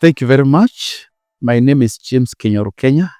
Thank you very much. My name is James Rukenya,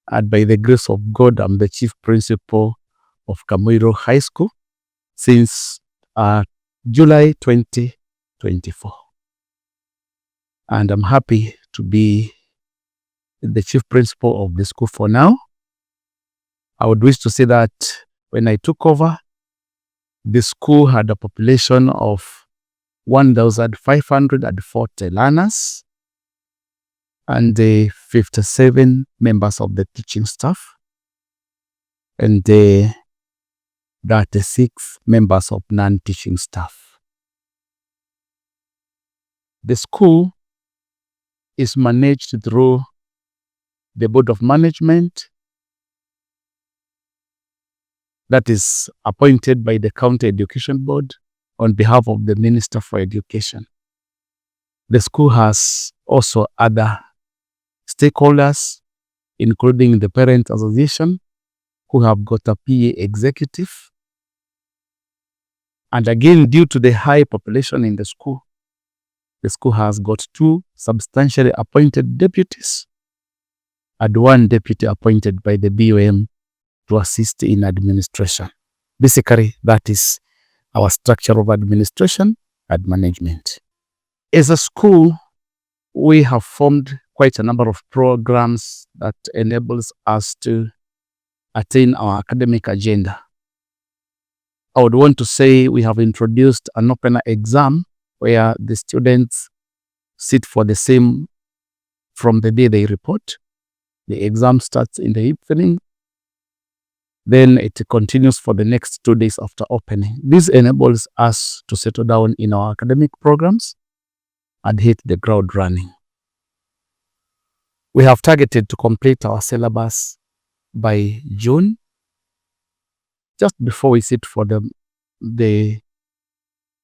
and by the grace of God, I'm the Chief Principal of Kamuiru High School since July 2024. And I'm happy to be the Chief Principal of the school for now. I would wish to say that when I took over, the school had a population of 1,540 learners and 57 members of the teaching staff and 36 members of non-teaching staff. The school is managed through the Board of Management that is appointed by the County Education Board on behalf of the Minister for Education. The school has also other stakeholders, including the Parent Association, who have got a PA executive. And again, due to the high population in the school has got 2 substantially appointed deputies and 1 deputy appointed by the BOM to assist in administration. Basically, that is our structure of administration and management. As a school, we have formed quite a number of programs that enables us to attain our academic agenda. I would want to say we have introduced an open exam where the students sit for the same from the day they report. The exam starts in the evening, then it continues for the next 2 days after opening. This enables us to settle down in our academic programs and hit the ground running. We have targeted to complete our syllabus by June, just before we sit for the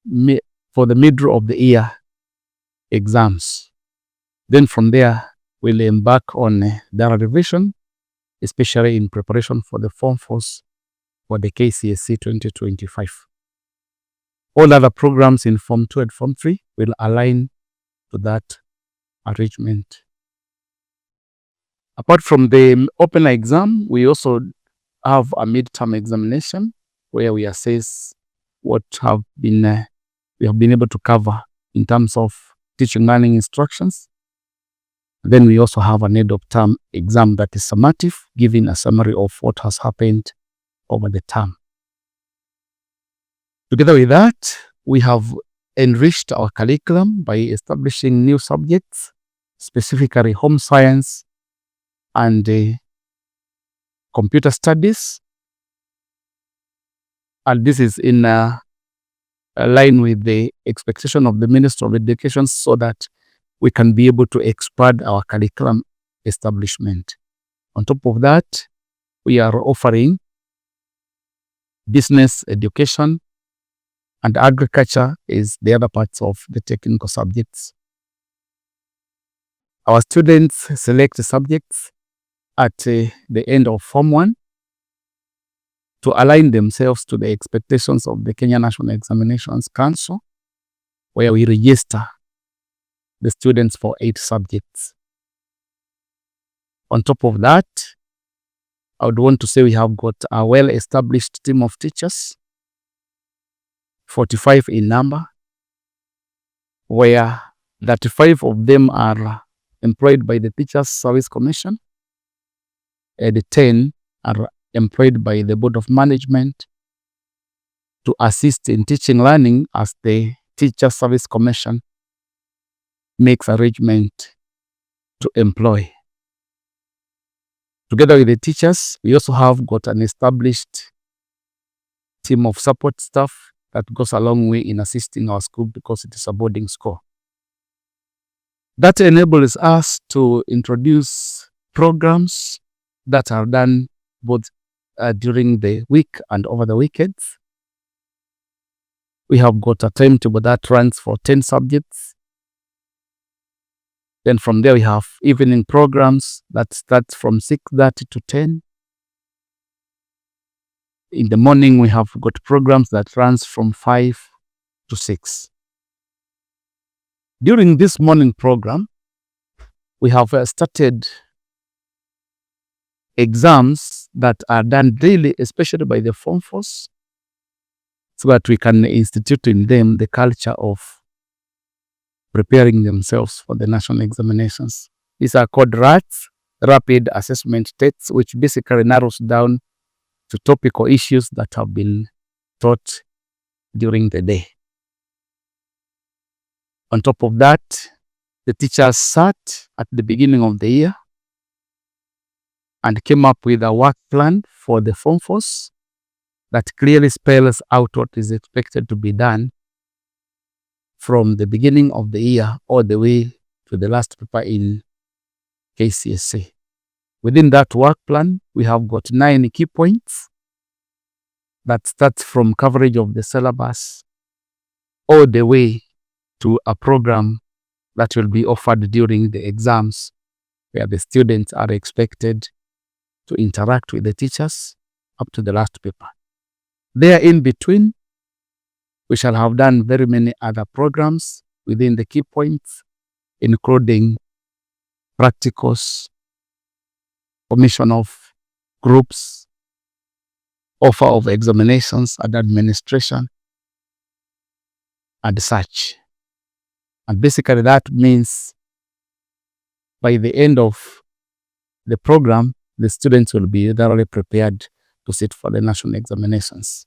middle of the year exams. Then from there, we'll embark on the revision, especially in preparation for the Form 4s for the KCSE 2025. All other programs in Form 2 and Form 3 will align to that arrangement. Apart from the open exam, we also have a midterm examination where we assess what we have been able to cover in terms of teaching learning instructions. Then we also have an end of term exam that is summative, giving a summary of what has happened over the term. Together with that, we have enriched our curriculum by establishing new subjects, specifically home science and computer studies. And this is in line with the expectation of the Minister of Education so that we can be able to expand our curriculum establishment. On top of that, we are offering business education, and agriculture is the other parts of the technical subjects. Our students select subjects at the end of Form 1 to align themselves to the expectations of the Kenya National Examinations Council, where we register the students for 8 subjects. On top of that, I would want to say we have got a well-established team of teachers, 45 in number, where 35 of them are employed by the Teachers Service Commission, and 10 are employed by the Board of Management to assist in teaching learning as the Teachers Service Commission makes arrangement to employ. Together with the teachers, we also have got an established team of support staff that goes a long way in assisting our school because it is a boarding school. That enables us to introduce programs that are done both during the week and over the weekends. We have got a timetable that runs for 10 subjects. Then from there we have evening programs that start from 6:30 to 10. In the morning we have got programs that runs from 5 to 6. During this morning program, we have started exams that are done daily, especially by the Form 4s, so that we can institute in them the culture of preparing themselves for the national examinations. These are called RATs, Rapid Assessment Tests, which basically narrows down to topical issues that have been taught during the day. On top of that, the teachers sat at the beginning of the year and came up with a work plan for the Form 4s that clearly spells out what is expected to be done from the beginning of the year all the way to the last paper in KCSE. Within that work plan, we have got 9 key points that starts from coverage of the syllabus all the way to a program that will be offered during the exams, where the students are expected to interact with the teachers up to the last paper. There in between, we shall have done very many other programs within the key points, including practicals, formation of groups, offer of examinations and administration, and such. And basically that means by the end of the program, the students will be thoroughly prepared to sit for the national examinations.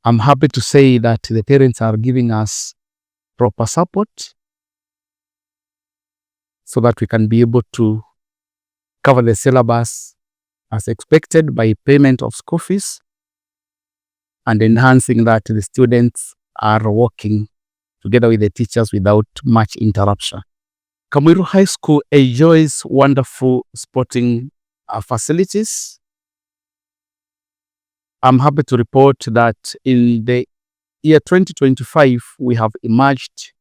I'm happy to say that the parents are giving us proper support so that we can be able to cover the syllabus as expected by payment of school fees, and enhancing that the students are working together with the teachers without much interruption. Kamuiru High School enjoys wonderful sporting facilities. I'm happy to report that in the year 2025, we have emerged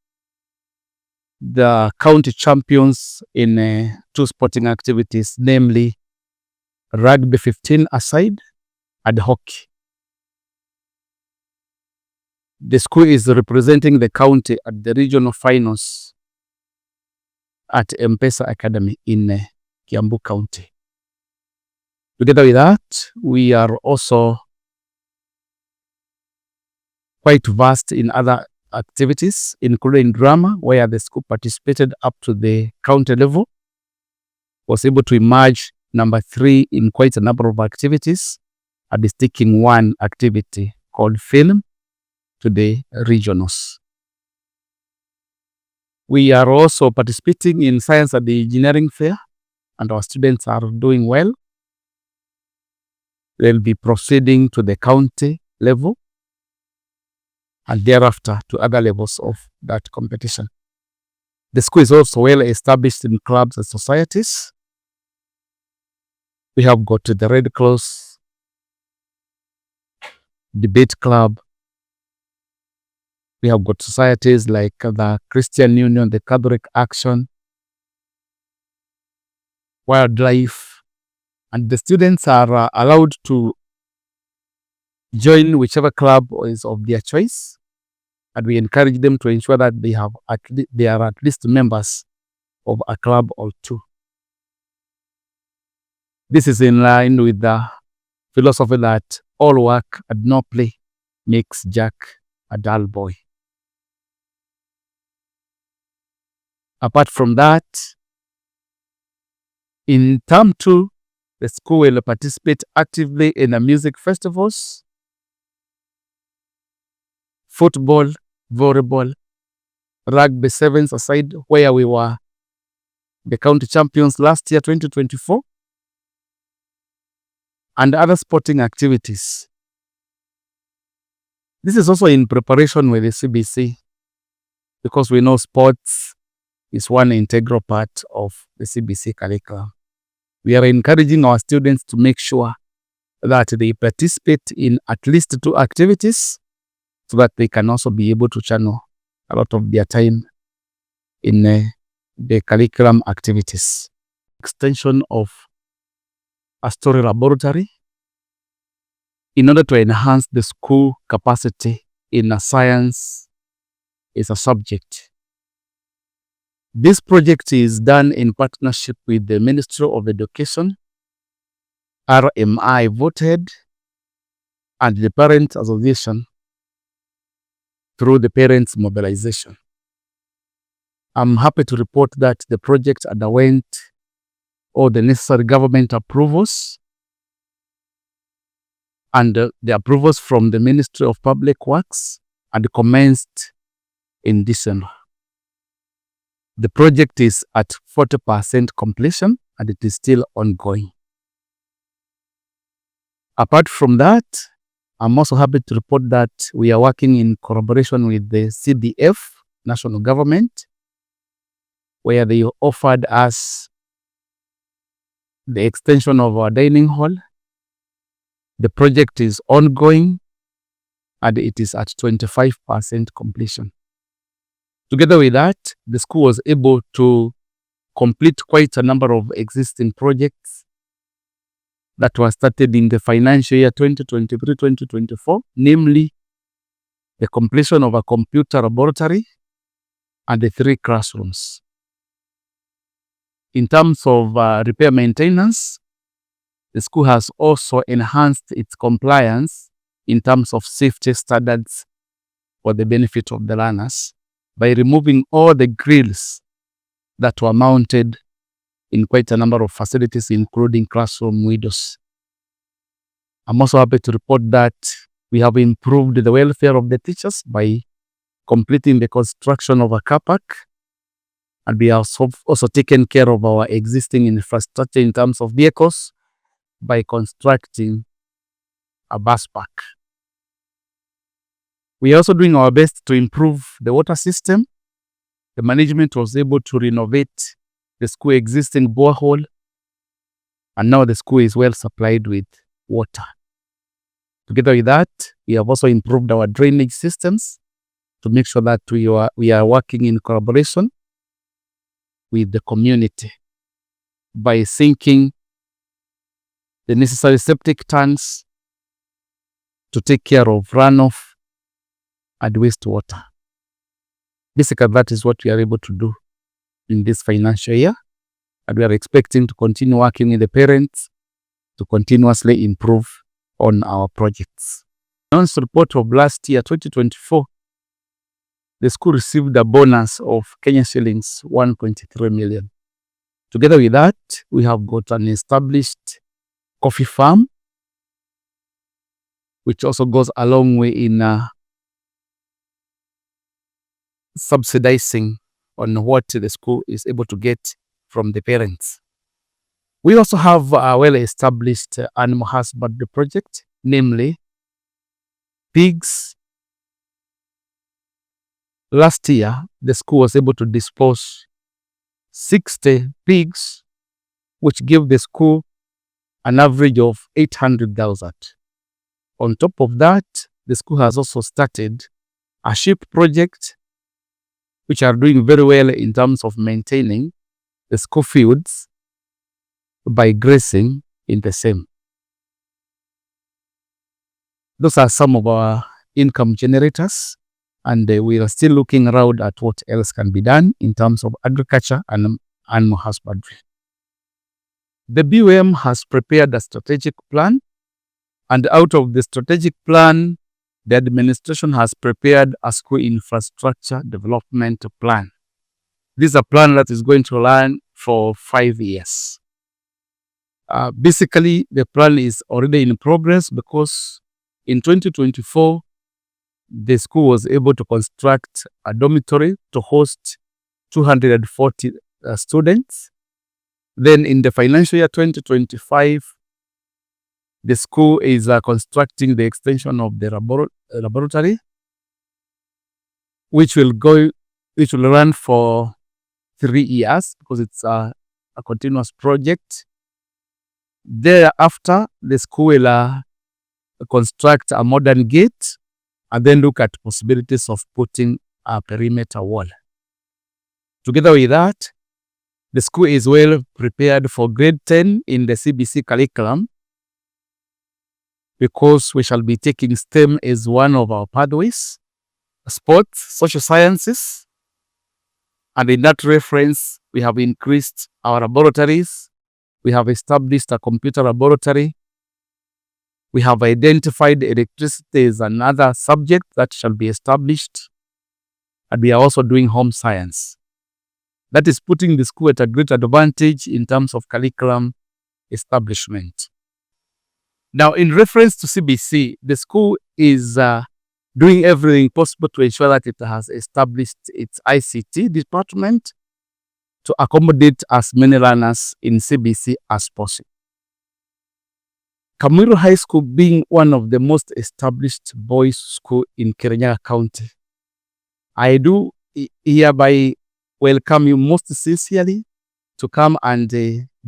the county champions in 2 sporting activities, namely rugby 15-a-side and hockey. The school is representing the county at the regional finals at M-Pesa Academy in Kiambu County. Together with that, we are also quite vast in other activities, including drama, where the school participated up to the county level, was able to emerge number 3 in quite a number of activities, and sticking 1 activity called film to the regionals. We are also participating in science and engineering fair, and our students are doing well. They'll be proceeding to the county level and thereafter to other levels of that competition. The school is also well established in clubs and societies. We have got the Red Cross Debate Club. We have got societies like the Christian Union, the Catholic Action, Wildlife, and the students are allowed to join whichever club is of their choice, and we encourage them to ensure that they are at least members of a club or 2. This is in line with the philosophy that all work and no play makes Jack a dull boy. Apart from that, in term 2, the school will participate actively in the music festivals, football, volleyball, rugby 7s-a-side, where we were the county champions last year, 2024, and other sporting activities. This is also in preparation with the CBC, because we know sports is one integral part of the CBC curriculum. We are encouraging our students to make sure that they participate in at least 2 activities, so that they can also be able to channel a lot of their time in the curriculum activities. Extension of a story laboratory in order to enhance the school capacity in a science is a subject. This project is done in partnership with the Ministry of Education, RMI voted, and the Parents Association through the Parents Mobilization. I'm happy to report that the project underwent all the necessary government approvals and the approvals from the Ministry of Public Works and commenced in December. The project is at 40% completion and it is still ongoing. Apart from that, I'm also happy to report that we are working in collaboration with the CDF, national government, where they offered us the extension of our dining hall. The project is ongoing and it is at 25% completion. Together with that, the school was able to complete quite a number of existing projects that were started in the financial year 2023-2024, namely the completion of a computer laboratory and the 3 classrooms. In terms of repair maintenance, the school has also enhanced its compliance in terms of safety standards for the benefit of the learners by removing all the grills that were mounted in quite a number of facilities, including classroom windows. I'm also happy to report that we have improved the welfare of the teachers by completing the construction of a car park, and we have also taken care of our existing infrastructure in terms of vehicles by constructing a bus park. We are also doing our best to improve the water system. The management was able to renovate the school existing borehole, and now the school is well supplied with water. Together with that, we have also improved our drainage systems to make sure that we are working in collaboration with the community by sinking the necessary septic tanks to take care of runoff and wastewater. Basically, that is what we are able to do in this financial year, and we are expecting to continue working with the parents to continuously improve on our projects. Announced report of last year, 2024, the school received a bonus of Kenya shillings 1.3 million. Together with that, we have got an established coffee farm, which also goes a long way in subsidizing on what the school is able to get from the parents. We also have a well-established animal husbandry project, namely pigs. Last year, the school was able to dispose 60 pigs, which gave the school an average of 800,000. On top of that, the school has also started a sheep project, which are doing very well in terms of maintaining the school fields by grazing in the same. Those are some of our income generators, and we are still looking around at what else can be done in terms of agriculture and animal husbandry. The BOM has prepared a strategic plan, and out of the strategic plan, the administration has prepared a school infrastructure development plan. This is a plan that is going to run for 5 years. Basically, the plan is already in progress because in 2024, the school was able to construct a dormitory to host 240 students. Then in the financial year 2025, the school is constructing the extension of the laboratory, which will run for 3 years because it's a continuous project. Thereafter, the school will construct a modern gate and then look at possibilities of putting a perimeter wall. Together with that, the school is well prepared for grade 10 in the CBC curriculum because we shall be taking STEM as one of our pathways: sports, social sciences, And in that reference, we have increased our laboratories. We have established a computer laboratory. We have identified electricity as another subject that shall be established. And we are also doing home science. That is putting the school at a great advantage in terms of curriculum establishment. Now, in reference to CBC, the school is doing everything possible to ensure that it has established its ICT department to accommodate as many learners in CBC as possible. Kamuiru High School being one of the most established boys' school in Kirinyaga County, I do hereby welcome you most sincerely to come and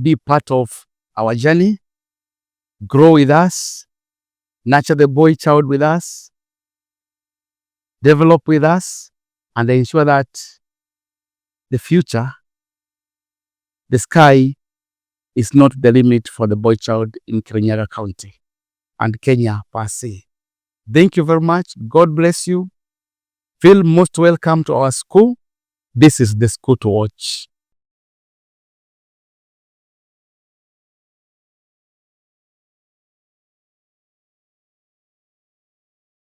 be part of our journey, grow with us, nurture the boy child with us, develop with us, and ensure that the future, the sky, is not the limit for the boy child in Kirinyaga County and Kenya per se. Thank you very much. God bless you. Feel most welcome to our school. This is the school to watch.